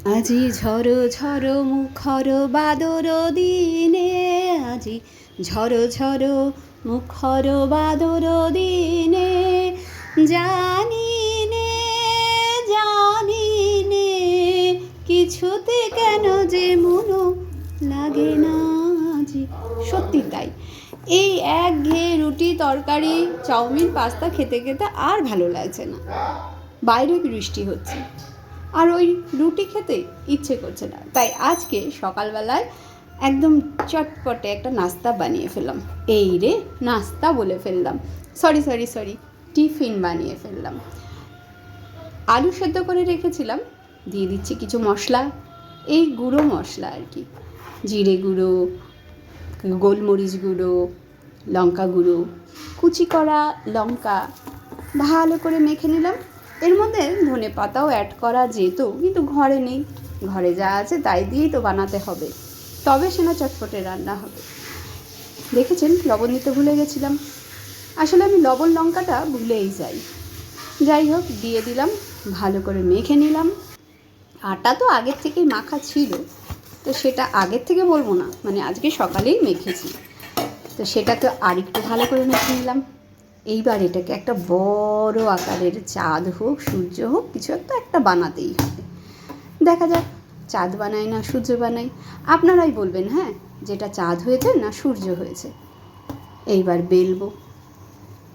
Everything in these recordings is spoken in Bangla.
আজি ঝড়ো ঝড়ো মুখর বাদর দিনে, আজি ঝড়ো ঝড়ো মুখর বাদর দিনে, জানি নে জানি নে কিছুতে কেন যে মনো লাগে না আজি। সত্যি তাই, এই একঘেয়ে রুটি তরকারি চাউমিন পাস্তা খেতে খেতে আর ভালো লাগছে না। বাইরে বৃষ্টি হচ্ছে আর ওই রুটি খেতে ইচ্ছে করছে না, তাই আজকে সকালবেলায় একদম চটপটে একটা নাস্তা বানিয়ে ফেললাম। এই রে, নাস্তা বলে ফেললাম, সরি টিফিন বানিয়ে ফেললাম। আলু সেদ্ধ করে রেখেছিলাম, দিয়ে দিচ্ছি কিছু মশলা, এই গুঁড়ো মশলা আর কি, জিরে গুঁড়ো, গোলমরিচ গুঁড়ো, লঙ্কা গুঁড়ো, কুচি করা লঙ্কা ভালো করে মেখে নিলাম। এর মধ্যে ধনে পাতাও অ্যাড করা যেত, কিন্তু ঘরে নেই, ঘরে যা আছে তাই দিয়েই তো বানাতে হবে, তবে সে না চটপটে রান্না হবে। দেখেছেন লবণ দিতে ভুলে গেছিলাম, আসলে আমি লবণ লঙ্কাটা ভুলেই যাই। যাই হোক, দিয়ে দিলাম, ভালো করে মেখে নিলাম। আটা তো আগের থেকেই মাখা ছিল, তো সেটা আগের থেকে বলবো না, মানে আজকে সকালেই মেখেছি, তো সেটাকে আরেকটু ভালো করে মেখে নিলাম। এইবার এটাকে একটা বড় আকারের চাঁদ হোক সূর্য হোক কিছু একটা বানাতেই হবে। দেখা যাক চাঁদ বানাই না সূর্য বানাই, আপনারাই বলবেন হ্যাঁ, যেটা চাঁদ হয়েছে না সূর্য হয়েছে। এইবার বেলবো,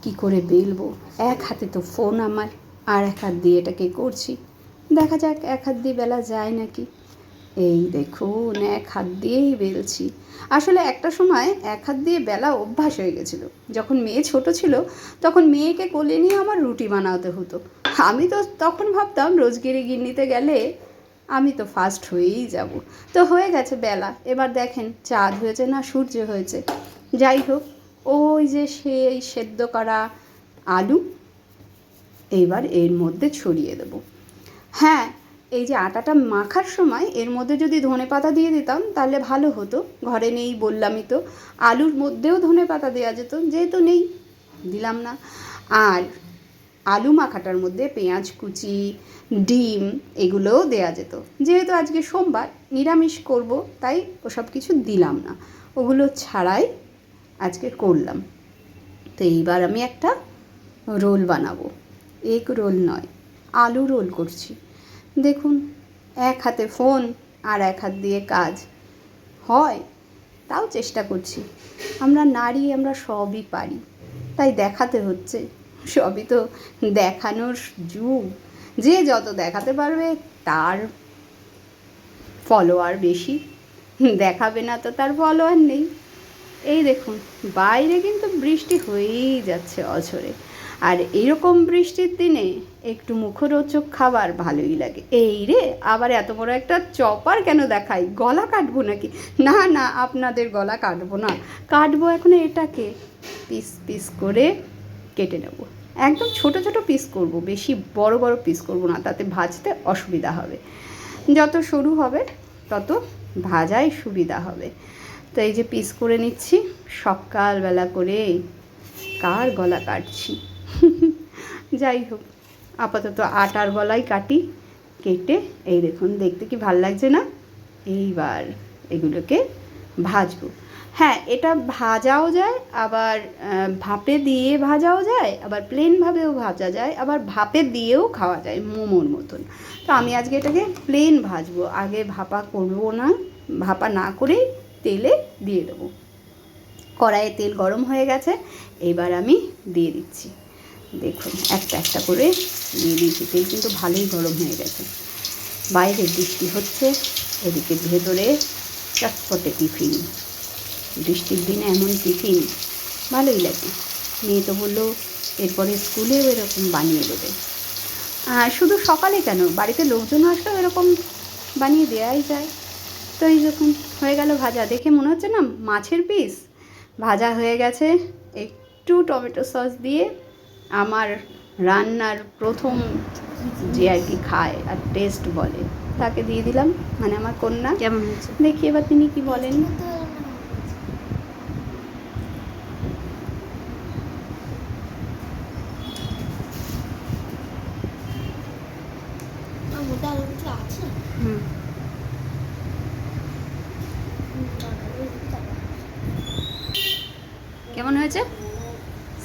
কি করে বেলবো, এক হাতে তো ফোন আমার, আর এক হাত দিয়ে এটাকে করছি, দেখা যাক এক হাত দিয়ে বেলা যায় নাকি। এই দেখুন এক হাত দিয়েই বেলছি। আসলে একটা সময় এক হাত দিয়ে বেলা অভ্যাস হয়ে গেছিলো, যখন মেয়ে ছোট ছিল তখন মেয়েকে কোলে নিয়ে আমার রুটি বানাতে হতো। আমি তো তখন ভাবতাম রোজগেরে গিন্নিতে গেলে আমি তো ফার্স্ট হয়েই যাব। তো হয়ে গেছে বেলা, এবার দেখেন চাঁদ হয়েছে না সূর্য হয়েছে। যাই হোক, ওই যে সেই সেদ্ধ করা আলু এইবার এর মধ্যে ছড়িয়ে দেবো। হ্যাঁ, এই যে আটাটা মাখার সময় এর মধ্যে যদি ধনেপাতা দিয়ে দিতাম তাহলে ভালো হতো, ঘরে নেই বললামই তো। আলুর মধ্যেও ধনেপাতা দেওয়া যেত, যেহেতু নেই দিলাম না। আর আলু মাখাটার মধ্যে পেঁয়াজ কুচি, ডিম এগুলোও দেওয়া যেত, যেহেতু আজকে সোমবার নিরামিষ করব তাই ওসব কিছু দিলাম না, ওগুলো ছাড়াই আজকে করলাম। তো এইবার আমি একটা রোল বানাবো, এগ রোল নয়, আলু রোল করছি। দেখুন এক হাতে ফোন আর এক হাত দিয়ে কাজ হয়, তাও চেষ্টা করছি। আমরা নারী, আমরা সবই পারি, তাই দেখাতে হচ্ছে, সবই তো দেখানোর যুগ। যে যত দেখাতে পারবে তার ফলোয়ার বেশি, দেখাবে না তো তার ফলোয়ার নেই। এই দেখুন বাইরে কিন্তু বৃষ্টি হয়েই যাচ্ছে অঝরে, আর এরকম বৃষ্টির দিনে একটু মুখরোচক খাবার ভালোই লাগে। এই রে, আবার এত বড় একটা চপার কেন দেখাই, গলা কাটবো নাকি? না না, আপনাদের গলা কাটবো না, কাটবো এখন এটাকে পিস পিস করে কেটে নেব। একদম ছোট ছোট পিস করব, বেশি বড় বড় পিস করব না, তাতে ভাজতে অসুবিধা হবে। যত সরু হবে তত ভাজায় সুবিধা হবে। তো এই যে পিস করে নিচ্ছি, সকালবেলা করে কার গলা কাটছি। যাই হোক, আপাতত আটার গলাই কাটি, কেটে এই দেখুন দেখতে কি ভাল লাগছে না। এইবার এগুলোকে ভাজবো। হ্যাঁ, এটা ভাজাও যায়, আবার ভাপে দিয়ে ভাজাও যায়, আবার প্লেনভাবেও ভাজা যায়, আবার ভাপে দিয়েও খাওয়া যায় মোমোর মতন। তো আমি আজকে এটাকে প্লেন ভাজবো, আগে ভাপা করবো না, ভাপা না করেই তেলে দিয়ে দেবো। কড়াইয়ে তেল গরম হয়ে গেছে, এবার আমি দিয়ে দিচ্ছি। দেখুন একটা একটা করে দিয়ে দিয়েছি, তেল কিন্তু ভালোই গরম হয়ে গেছে। বাইরে বৃষ্টি হচ্ছে, এদিকে ভেতরে চটপটে টিফিন। বৃষ্টির দিনে এমন টিফিন ভালোই লাগে। মেয়ে তো বললো এরপরে স্কুলেও এরকম বানিয়ে দেবে। শুধু সকালে কেন, বাড়িতে লোকজন আসলেও এরকম বানিয়ে দেওয়াই যায়। তো এই যখন হয়ে গেল ভাজা, দেখে মনে হচ্ছে না মাছের পিস ভাজা হয়ে গেছে। একটু টমেটো সস দিয়ে আমার রান্নার প্রথম যে আর কি খায় আর টেস্ট বলে তাকে দিয়ে দিলাম, মানে আমার কন্যা। কেমন হয়েছে দেখি এবার তিনি কি বলেন। হুম, কেমন হয়েছে?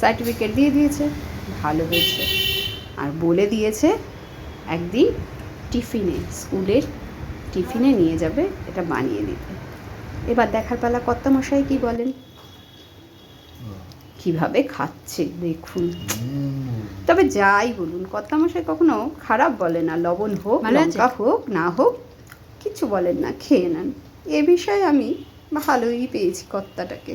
সার্টিফিকেট দিয়ে দিয়েছে, ভালো হয়েছে। আর বলে দিয়েছে একদিন টিফিনে, স্কুলের টিফিনে নিয়ে যাবে এটা বানিয়ে দিতে। এবার দেখার পালা কর্তামশাই কি বলেন। কিভাবে খাচ্ছে দেখুন। তবে যাই বলুন, কর্তামশাই কখনো খারাপ বলে না, লবণ হোক লঙ্কা হোক না হোক কিছু বলেন না, খেয়ে নেন। এ বিষয়ে আমি ভালোই পেয়েছি কর্তাটাকে।